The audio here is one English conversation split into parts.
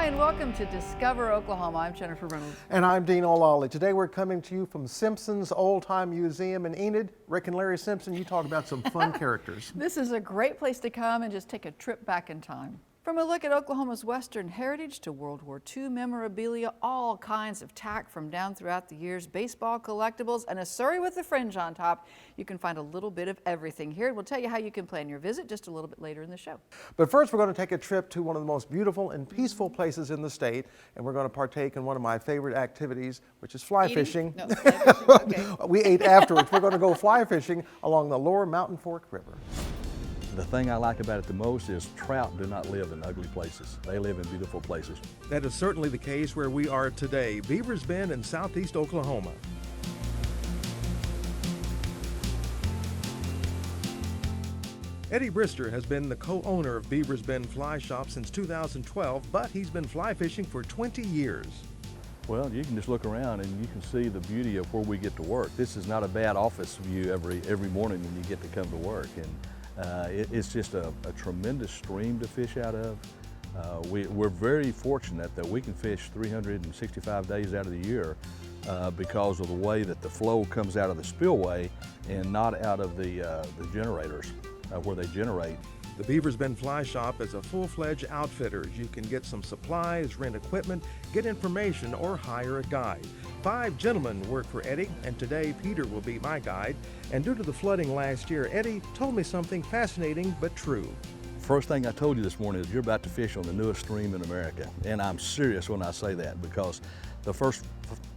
Hi, and welcome to Discover Oklahoma. I'm Jennifer Reynolds. And I'm Dean O'Lawley. Today we're coming to you from Simpson's Old Time Museum in Enid. Rick and Larry Simpson, you talk about some fun characters. This is a great place to come and just take a trip back in time. From a look at Oklahoma's Western heritage to World War II memorabilia, all kinds of tack from down throughout the years, baseball collectibles, and a Surrey with a fringe on top. You can find a little bit of everything here. We'll tell you how you can plan your visit just a little bit later in the show. But first we're going to take a trip to one of the most beautiful and peaceful places in the state, and we're going to partake in one of my favorite activities, which is fly fishing. No, fly fishing. Okay. We ate afterwards. We're going to go fly fishing along the Lower Mountain Fork River. The thing I like about it the most is trout do not live in ugly places. They live in beautiful places. That is certainly the case where we are today, Beavers Bend in southeast Oklahoma. Eddie Brister has been the co-owner of Beavers Bend Fly Shop since 2012, but he's been fly fishing for 20 years. Well, you can just look around and you can see the beauty of where we get to work. This is not a bad office view every morning when you get to come to work. And it's just a tremendous stream to fish out of. We're very fortunate that we can fish 365 days out of the year because of the way that the flow comes out of the spillway and not out of the generators where they generate. The Beavers Bend Fly Shop is a full-fledged outfitter. You can get some supplies, rent equipment, get information, or hire a guide. 5 gentlemen work for Eddie, and today Peter will be my guide. And due to the flooding last year, Eddie told me something fascinating but true. First thing I told you this morning is you're about to fish on the newest stream in America. And I'm serious when I say that, because the first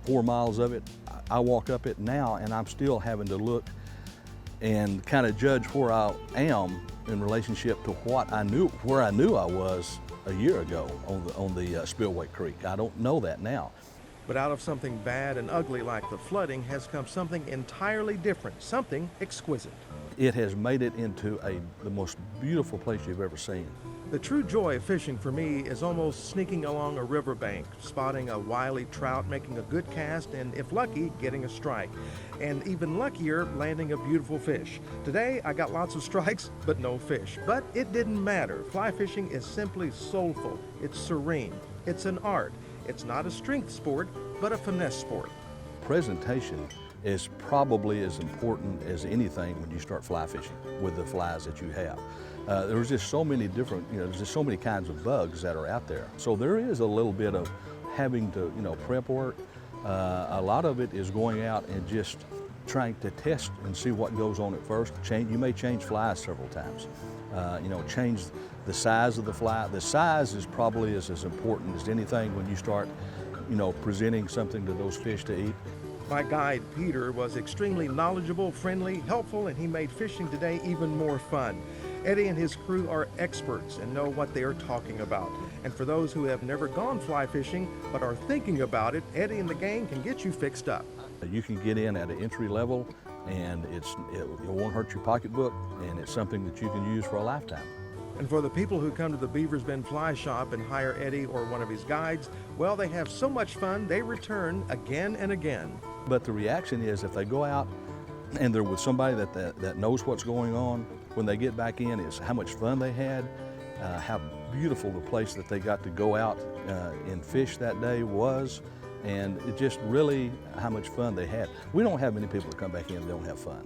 4 miles of it, I walk up it now and I'm still having to look and kind of judge where I am in relationship to where I knew I was a year ago on the Spillway Creek. I don't know that now. But out of something bad and ugly like the flooding has come something entirely different, something exquisite. It has made it into the most beautiful place you've ever seen. The true joy of fishing for me is almost sneaking along a riverbank, spotting a wily trout, making a good cast, and if lucky, getting a strike. And even luckier, landing a beautiful fish. Today, I got lots of strikes, but no fish. But it didn't matter. Fly fishing is simply soulful. It's serene. It's an art. It's not a strength sport, but a finesse sport. Presentation is probably as important as anything when you start fly fishing with the flies that you have. There's just so many different, there's just so many kinds of bugs that are out there. So there is a little bit of having to, prep work. A lot of it is going out and just trying to test and see what goes on at first. You may change flies several times. Change the size of the fly. The size is probably as important as anything when you start, presenting something to those fish to eat. My guide, Peter, was extremely knowledgeable, friendly, helpful, and he made fishing today even more fun. Eddie and his crew are experts and know what they are talking about. And for those who have never gone fly fishing but are thinking about it, Eddie and the gang can get you fixed up. You can get in at an entry level, and it won't hurt your pocketbook, and it's something that you can use for a lifetime. And for the people who come to the Beavers Bend Fly Shop and hire Eddie or one of his guides, well, they have so much fun, they return again and again. But the reaction is if they go out and they're with somebody that knows what's going on, when they get back in, is how much fun they had, how beautiful the place that they got to go out and fish that day was, and it just really how much fun they had. We don't have many people that come back in and don't have fun.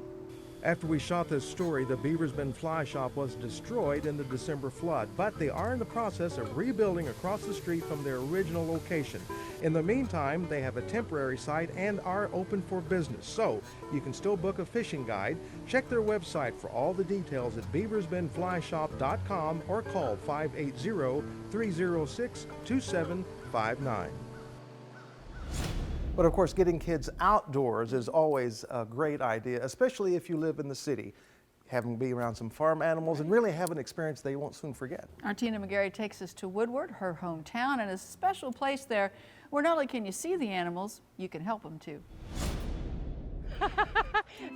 After we shot this story, the Beavers Bend Fly Shop was destroyed in the December flood, but they are in the process of rebuilding across the street from their original location. In the meantime, they have a temporary site and are open for business, so you can still book a fishing guide. Check their website for all the details at beaversbendflyshop.com or call 580-306-2759. But of course, getting kids outdoors is always a great idea, especially if you live in the city. Having to be around some farm animals and really have an experience they won't soon forget. Our Tina McGarry takes us to Woodward, her hometown, and a special place there where not only can you see the animals, you can help them too.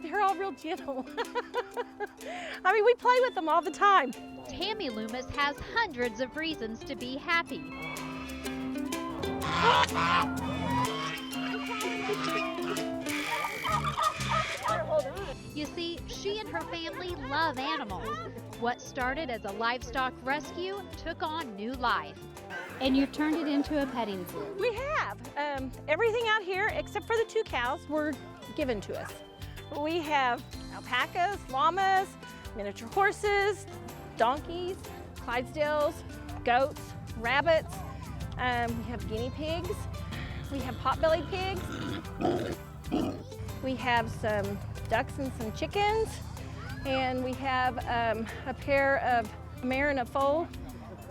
They're all real gentle. I mean, we play with them all the time. Tammy Loomis has hundreds of reasons to be happy. You see, she and her family love animals. What started as a livestock rescue took on new life. And you've turned it into a petting zoo. We have. Everything out here except for the 2 cows were given to us. We have alpacas, llamas, miniature horses, donkeys, Clydesdales, goats, rabbits. We have guinea pigs. We have pot-bellied pigs. We have some ducks and some chickens. And we have a pair of a mare and a foal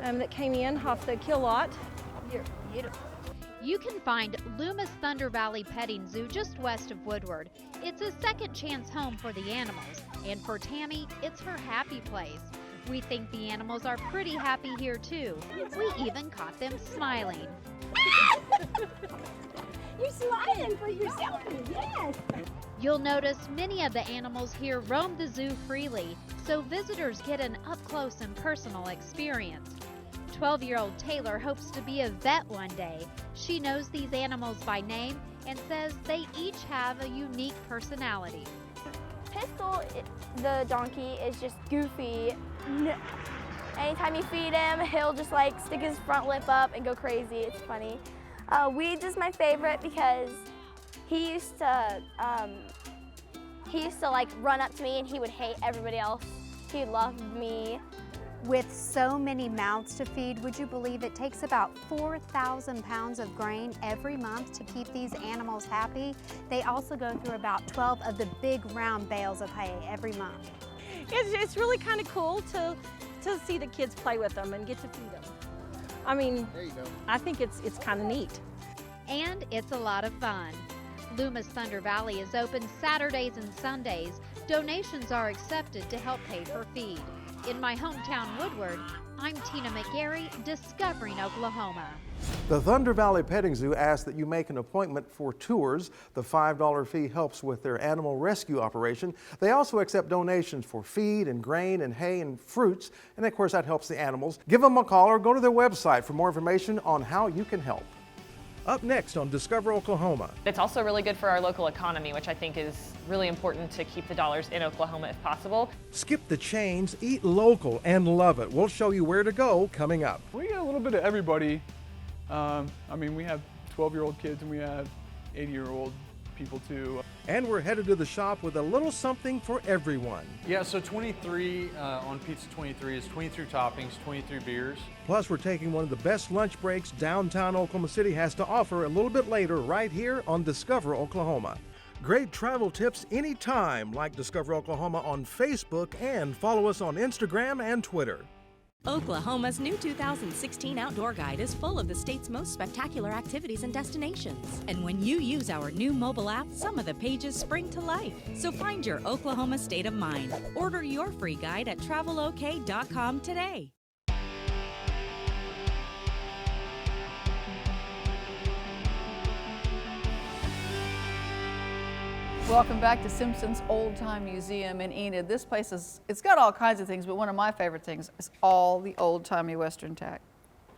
that came in off the kill lot. Here, You can find Loomis Thunder Valley Petting Zoo just west of Woodward. It's a second chance home for the animals, and for Tammy, it's her happy place. We think the animals are pretty happy here too. We even caught them smiling. You're smiling for yourself, yes. You'll notice many of the animals here roam the zoo freely, so visitors get an up-close and personal experience. 12-year-old Taylor hopes to be a vet one day. She knows these animals by name and says they each have a unique personality. Pistol, the donkey, is just goofy. Anytime you feed him, he'll just like stick his front lip up and go crazy. It's funny. Weeds is my favorite because he used to like run up to me and he would hate everybody else. He loved me. With so many mouths to feed, would you believe it takes about 4,000 pounds of grain every month to keep these animals happy? They also go through about 12 of the big round bales of hay every month. It's really kind of cool to see the kids play with them and get to feed them. I mean, I think it's kind of neat. And it's a lot of fun. Loomis Thunder Valley is open Saturdays and Sundays. Donations are accepted to help pay for feed. In my hometown, Woodward, I'm Tina McGarry, Discovering Oklahoma. The Thunder Valley Petting Zoo asks that you make an appointment for tours. The $5 fee helps with their animal rescue operation. They also accept donations for feed and grain and hay and fruits, and of course that helps the animals. Give them a call or go to their website for more information on how you can help. Up next on Discover Oklahoma. It's also really good for our local economy, which I think is really important to keep the dollars in Oklahoma if possible. Skip the chains, eat local, and love it. We'll show you where to go coming up. We got a little bit of everybody. I mean, we have 12-year-old kids and we have 80-year-old people too. And we're headed to the shop with a little something for everyone. Yeah, so 23 on Pizza 23 is 23 toppings, 23 beers. Plus, we're taking one of the best lunch breaks downtown Oklahoma City has to offer a little bit later right here on Discover Oklahoma. Great travel tips anytime, like Discover Oklahoma on Facebook, and follow us on Instagram and Twitter. Oklahoma's new 2016 Outdoor Guide is full of the state's most spectacular activities and destinations. And when you use our new mobile app, some of the pages spring to life. So find your Oklahoma state of mind. Order your free guide at travelok.com today. Welcome back to Simpson's Old Time Museum in Enid. This place it's got all kinds of things, but one of my favorite things is all the old-timey Western tack.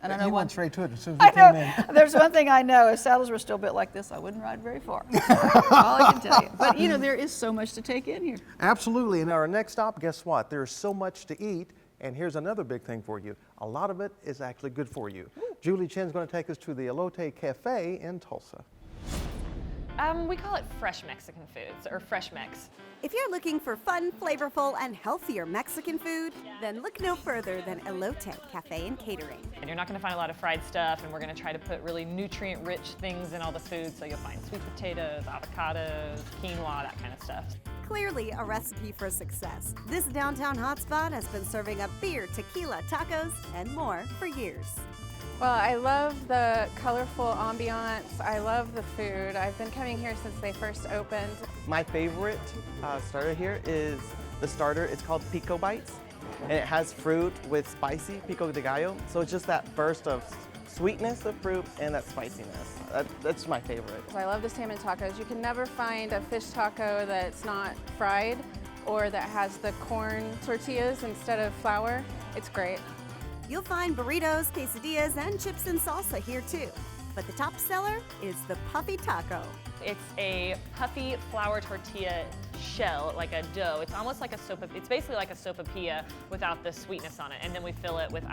And I know you one, went straight to it as soon as I you came in. know. There's one thing I know. If saddles were still built like this, I wouldn't ride very far. All I can tell you. But you know, there is so much to take in here. Absolutely. And our next stop, guess what? There's so much to eat. And here's another big thing for you. A lot of it is actually good for you. Julie Chen's going to take us to the Elote Cafe in Tulsa. We call it fresh Mexican foods, or fresh Mex. If you're looking for fun, flavorful, and healthier Mexican food, then look no further than Elote Cafe and Catering. And you're not going to find a lot of fried stuff, and we're going to try to put really nutrient-rich things in all the food, so you'll find sweet potatoes, avocados, quinoa, that kind of stuff. Clearly a recipe for success. This downtown hotspot has been serving up beer, tequila, tacos, and more for years. Well, I love the colorful ambiance. I love the food. I've been coming here since they first opened. My favorite starter here is the starter. It's called Pico Bites, and it has fruit with spicy pico de gallo. So it's just that burst of sweetness of fruit and that spiciness. That's my favorite. So I love the salmon tacos. You can never find a fish taco that's not fried or that has the corn tortillas instead of flour. It's great. You'll find burritos, quesadillas, and chips and salsa here too. But the top seller is the puffy taco. It's a puffy flour tortilla shell, like a dough. It's almost like it's basically like a sopapilla without the sweetness on it. And then we fill it with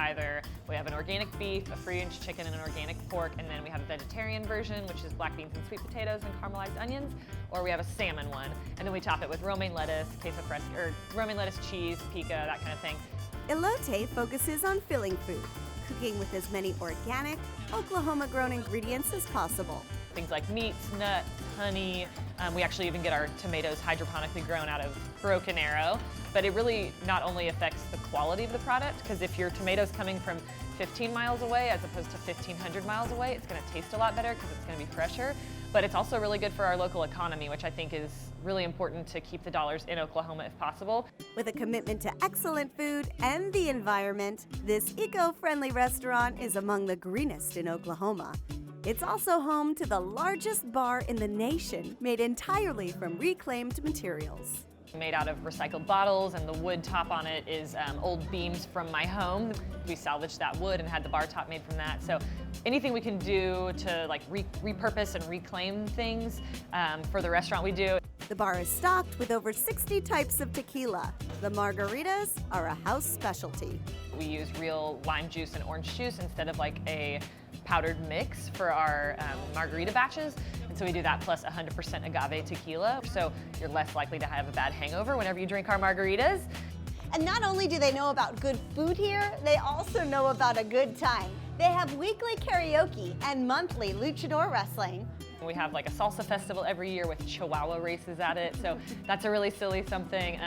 we have an organic beef, a free-range chicken, and an organic pork. And then we have a vegetarian version, which is black beans and sweet potatoes and caramelized onions. Or we have a salmon one. And then we top it with romaine lettuce, queso fresco, or romaine lettuce, cheese, pica, that kind of thing. Elote focuses on filling food, cooking with as many organic, Oklahoma-grown ingredients as possible. Things like meats, nuts, honey. We actually even get our tomatoes hydroponically grown out of Broken Arrow. But it really not only affects the quality of the product, because if your tomato's coming from 15 miles away as opposed to 1,500 miles away, it's going to taste a lot better because it's going to be fresher. But it's also really good for our local economy, which I think is really important to keep the dollars in Oklahoma if possible. With a commitment to excellent food and the environment, this eco-friendly restaurant is among the greenest in Oklahoma. It's also home to the largest bar in the nation, made entirely from reclaimed materials. Made out of recycled bottles, and the wood top on it is old beams from my home. We salvaged that wood and had the bar top made from that. So anything we can do to like repurpose and reclaim things for the restaurant we do. The bar is stocked with over 60 types of tequila. The margaritas are a house specialty. We use real lime juice and orange juice instead of like a powdered mix for our margarita batches. And so we do that plus 100% agave tequila. So you're less likely to have a bad hangover whenever you drink our margaritas. And not only do they know about good food here, they also know about a good time. They have weekly karaoke and monthly luchador wrestling. We have like a salsa festival every year with chihuahua races at it, so that's a really silly something.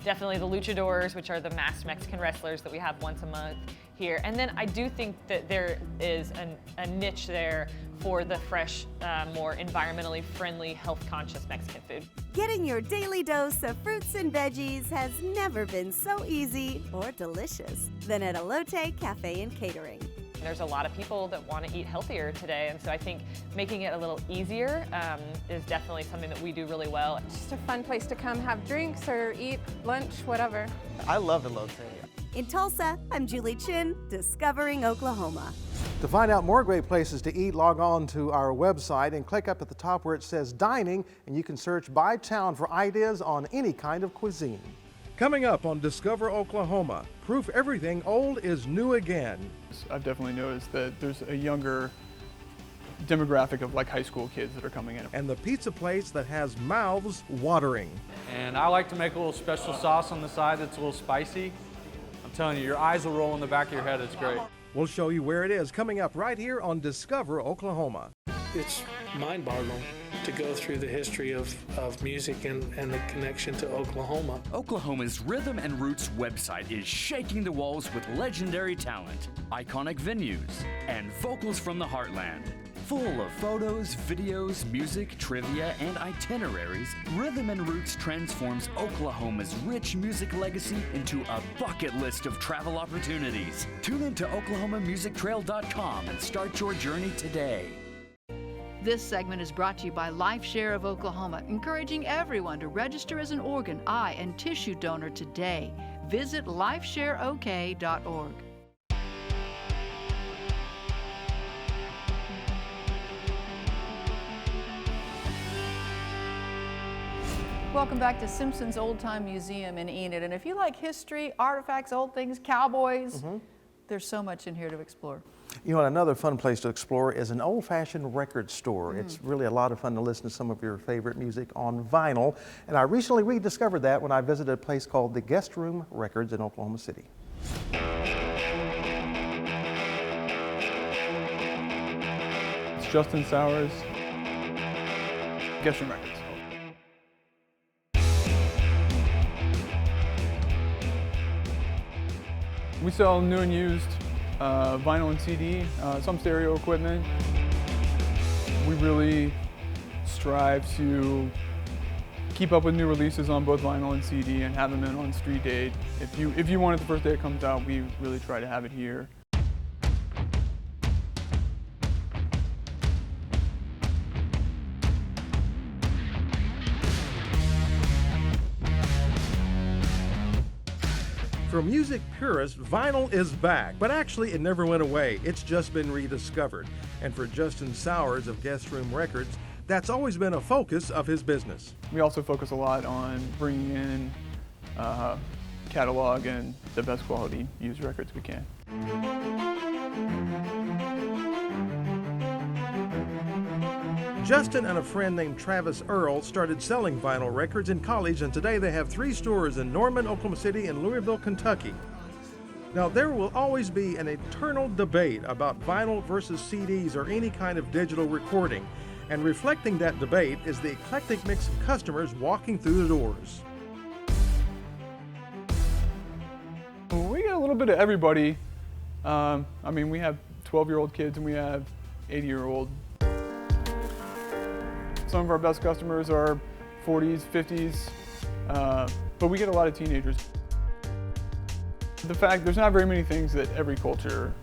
Definitely the luchadors, which are the masked Mexican wrestlers that we have once a month here. And then I do think that there is a niche there for the fresh, more environmentally friendly, health-conscious Mexican food. Getting your daily dose of fruits and veggies has never been so easy or delicious than at Elote Cafe and Catering. There's a lot of people that want to eat healthier today, and so I think making it a little easier is definitely something that we do really well. Just a fun place to come have drinks or eat lunch, whatever. I love Elote. In Tulsa, I'm Julie Chin, Discovering Oklahoma. To find out more great places to eat, log on to our website and click up at the top where it says dining, and you can search by town for ideas on any kind of cuisine. Coming up on Discover Oklahoma, proof everything old is new again. I've definitely noticed that there's a younger demographic of like high school kids that are coming in. And the pizza place that has mouths watering. And I like to make a little special sauce on the side that's a little spicy. I'm telling you, your eyes will roll in the back of your head. It's great. We'll show you where it is coming up right here on Discover Oklahoma. It's mind-boggling to go through the history of music and the connection to Oklahoma. Oklahoma's Rhythm and Roots website is shaking the walls with legendary talent, iconic venues, and vocals from the heartland. Full of photos, videos, music, trivia, and itineraries, Rhythm and Roots transforms Oklahoma's rich music legacy into a bucket list of travel opportunities. Tune in to oklahomamusictrail.com and start your journey today. This segment is brought to you by LifeShare of Oklahoma, encouraging everyone to register as an organ, eye, and tissue donor today. Visit lifeshareok.org. Welcome back to Simpson's Old Time Museum in Enid. And if you like history, artifacts, old things, cowboys, there's so much in here to explore. You know, another fun place to explore is an old-fashioned record store. It's really a lot of fun to listen to some of your favorite music on vinyl. And I recently rediscovered that when I visited a place called the Guest Room Records in Oklahoma City. It's Justin Sowers, Guest Room Records. We sell new and used vinyl and CD, some stereo equipment. We really strive to keep up with new releases on both vinyl and CD and have them in on street date. If you want it the first day it comes out, we really try to have it here. For music purists, vinyl is back, but actually it never went away. It's just been rediscovered. And for Justin Sowers of Guest Room Records, that's always been a focus of his business. We also focus a lot on bringing in catalog and the best quality used records we can. Justin and a friend named Travis Earl started selling vinyl records in college, and today they have 3 stores in Norman, Oklahoma City, and Louisville, Kentucky. Now, there will always be an eternal debate about vinyl versus CDs or any kind of digital recording, and reflecting that debate is the eclectic mix of customers walking through the doors. We get a little bit of everybody. I mean, we have 12-year-old kids and we have 80-year-old. Some of our best customers are 40s, 50s, but we get a lot of teenagers. The fact there's not very many things that every culture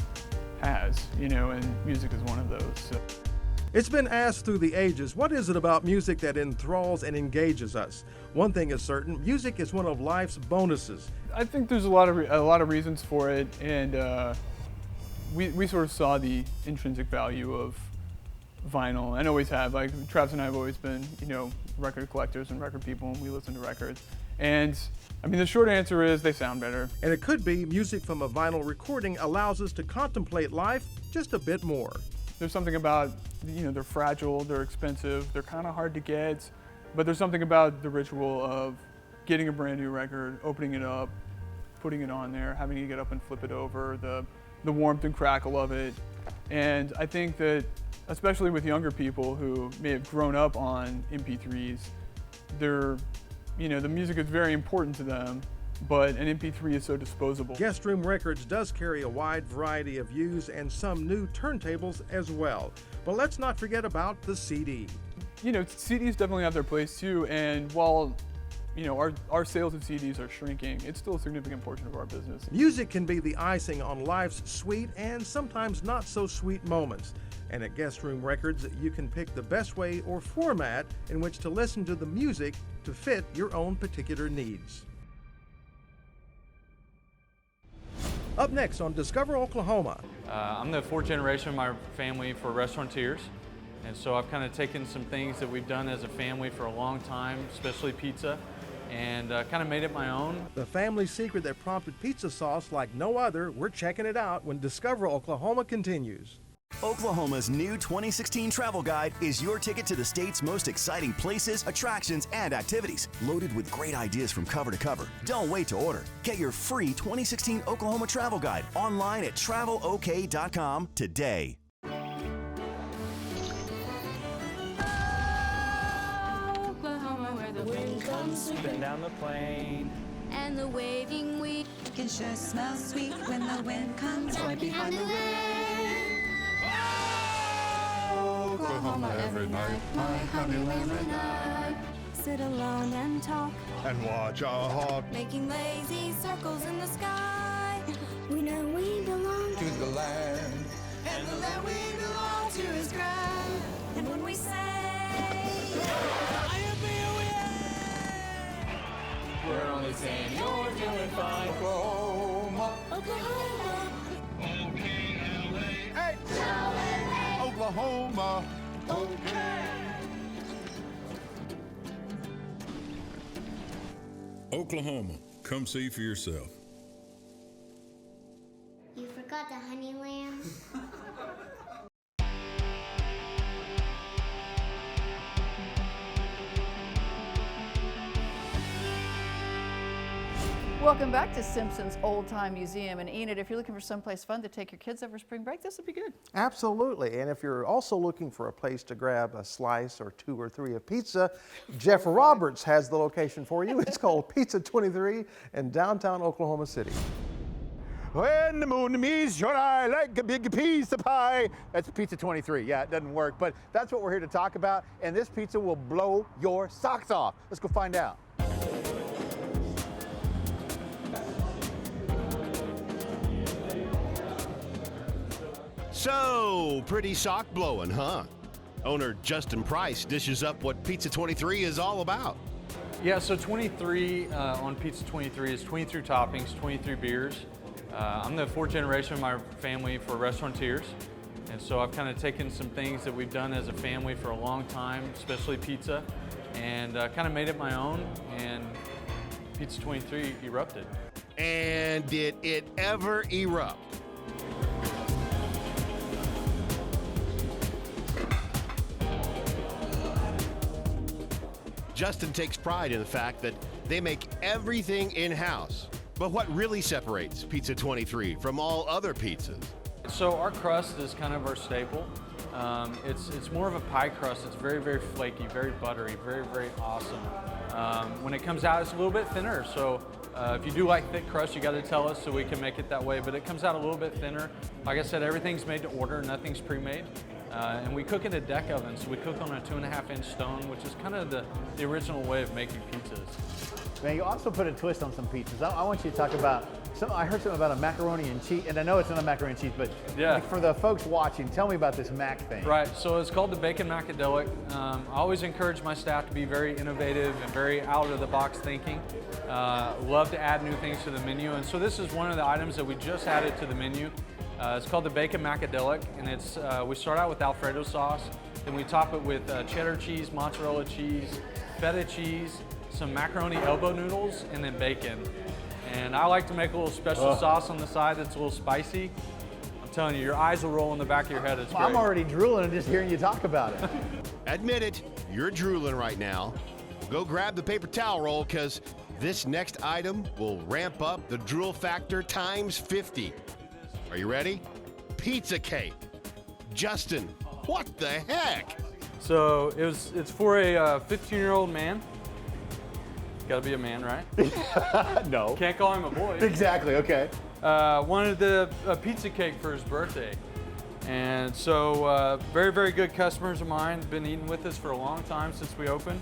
has, you know, and music is one of those. So. It's been asked through the ages, what is it about music that enthralls and engages us? One thing is certain, music is one of life's bonuses. I think there's a lot of reasons for it, and we sort of saw the intrinsic value of vinyl, and always have. Like Travis and I have always been, you know, record collectors and record people, and we listen to records. And I mean, the short answer is they sound better. And it could be music from a vinyl recording allows us to contemplate life just a bit more. There's something about, you know, they're fragile, they're expensive, they're kind of hard to get, but there's something about the ritual of getting a brand new record, opening it up, putting it on there, having to get up and flip it over, the warmth and crackle of it. And I think that, especially with younger people who may have grown up on MP3s, you know, the music is very important to them, but an MP3 is so disposable. Guest Room Records does carry a wide variety of used and some new turntables as well. But let's not forget about the CD. You know, CDs definitely have their place too, and while, you know, our sales of CDs are shrinking, it's still a significant portion of our business. Music can be the icing on life's sweet and sometimes not so sweet moments. And at Guest Room Records, you can pick the best way or format in which to listen to the music to fit your own particular needs. Up next on Discover Oklahoma. I'm the 4th generation of my family for restaurateurs, and so I've kind of taken some things that we've done as a family for a long time, especially pizza, and kind of made it my own. The family secret that prompted pizza sauce like no other, we're checking it out when Discover Oklahoma continues. Oklahoma's new 2016 travel guide is your ticket to the state's most exciting places, attractions, and activities, loaded with great ideas from cover to cover. Don't wait to order. Get your free 2016 Oklahoma travel guide online at travelok.com today. Oklahoma, where the wind comes sweeping down the plain, and the waving wheat can sure smell sweet when the wind comes right behind the rain. Oklahoma every night, my honey lamb and I sit alone and talk and watch a hawk making lazy circles in the sky. We know we belong to the land, and the land we belong to is grand. And when we say, we're only saying you're doing fine. Oklahoma, Oklahoma, hey, Oklahoma, okay. Oklahoma, come see for yourself. You forgot the honey lamb? Welcome back to Simpson's Old Time Museum. And Enid, if you're looking for someplace fun to take your kids over spring break, this would be good. Absolutely. And if you're also looking for a place to grab a slice or 2 or 3 of pizza, Jeff Roberts has the location for you. It's called Pizza 23 in downtown Oklahoma City. When the moon meets your eye like a big piece of pie. That's Pizza 23. Yeah, it doesn't work, but that's what we're here to talk about. And this pizza will blow your socks off. Let's go find out. So, pretty sock blowing, huh? Owner Justin Price dishes up what Pizza 23 is all about. Yeah, so 23 on Pizza 23 is 23 toppings, 23 beers. I'm the 4th generation of my family for restaurateurs, And so I've kind of taken some things that we've done as a family for a long time, especially pizza, and kind of made it my own, and Pizza 23 erupted. And did it ever erupt? Justin takes pride in the fact that they make everything in-house. But what really separates Pizza 23 from all other pizzas? So our crust is kind of our staple. It's more of a pie crust. It's very, very flaky, very buttery, very, very awesome. When it comes out, it's a little bit thinner. So if you do like thick crust, you got to tell us so we can make it that way. But it comes out a little bit thinner. Like I said, everything's made to order. Nothing's pre-made. And we cook in a deck oven, so we cook on a 2.5-inch stone, which is kind of the original way of making pizzas. Man, you also put a twist on some pizzas. I want you to talk about, I heard something about a macaroni and cheese, and I know it's not a macaroni and cheese, but yeah. Like for the folks watching, tell me about this mac thing. Right, so it's called the Bacon Macadelic. I always encourage my staff to be very innovative and very out-of-the-box thinking. Love to add new things to the menu, and so this is one of the items that we just added to the menu. It's called the Bacon Macadelic, and it's we start out with Alfredo sauce, then we top it with cheddar cheese, mozzarella cheese, feta cheese, some macaroni elbow noodles, and then bacon. And I like to make a little special sauce on the side that's a little spicy. I'm telling you, your eyes will roll in the back of your head. It's great. I'm already drooling just hearing you talk about it. Admit it, you're drooling right now. Go grab the paper towel roll, because this next item will ramp up the drool factor times 50. Are you ready? Pizza cake. Justin, what the heck? So it's for a 15-year-old man. Got to be a man, right? No. Can't call him a boy. Exactly, okay. Wanted a pizza cake for his birthday. And so very, very good customers of mine, been eating with us for a long time since we opened.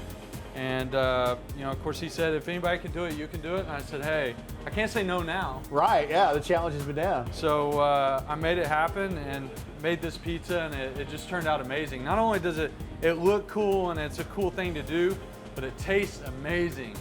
And you know, of course he said, if anybody can do it, you can do it. And I said, hey, I can't say no now. Right, yeah, the challenge has been down. So I made it happen and made this pizza, and it just turned out amazing. Not only does it look cool and it's a cool thing to do, but it tastes amazing.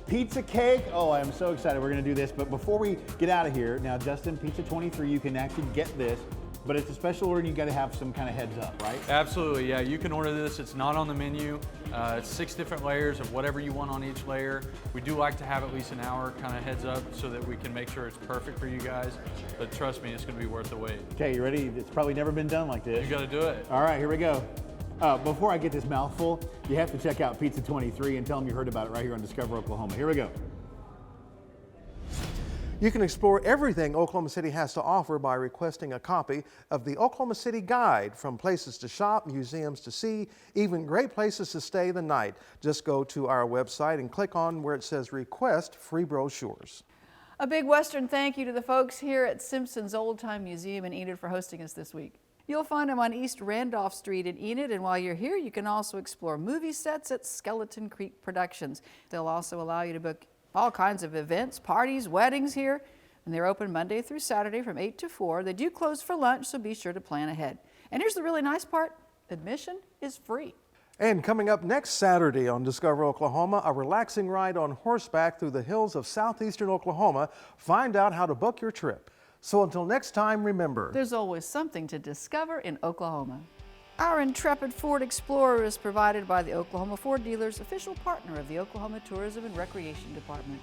Pizza cake, oh, I am so excited we're gonna do this, but before we get out of here, now Justin, Pizza 23, you can actually get this, but it's a special order and you gotta have some kind of heads up, right? Absolutely, yeah, you can order this, it's not on the menu. It's 6 different layers of whatever you want on each layer. We do like to have at least an hour kind of heads up so that we can make sure it's perfect for you guys, but trust me, it's gonna be worth the wait. Okay, you ready? It's probably never been done like this. You gotta do it. All right, here we go. Before I get this mouthful, you have to check out Pizza 23 and tell them you heard about it right here on Discover Oklahoma. Here we go. You can explore everything Oklahoma City has to offer by requesting a copy of the Oklahoma City Guide, from places to shop, museums to see, even great places to stay the night. Just go to our website and click on where it says Request Free Brochures. A big Western thank you to the folks here at Simpson's Old Time Museum in Enid for hosting us this week. You'll find them on East Randolph Street in Enid, and while you're here, you can also explore movie sets at Skeleton Creek Productions. They'll also allow you to book all kinds of events, parties, weddings here, and they're open Monday through Saturday from 8 to 4. They do close for lunch, so be sure to plan ahead. And here's the really nice part, admission is free. And coming up next Saturday on Discover Oklahoma, a relaxing ride on horseback through the hills of southeastern Oklahoma. Find out how to book your trip. So until next time, remember, there's always something to discover in Oklahoma. Our intrepid Ford Explorer is provided by the Oklahoma Ford Dealers, official partner of the Oklahoma Tourism and Recreation Department.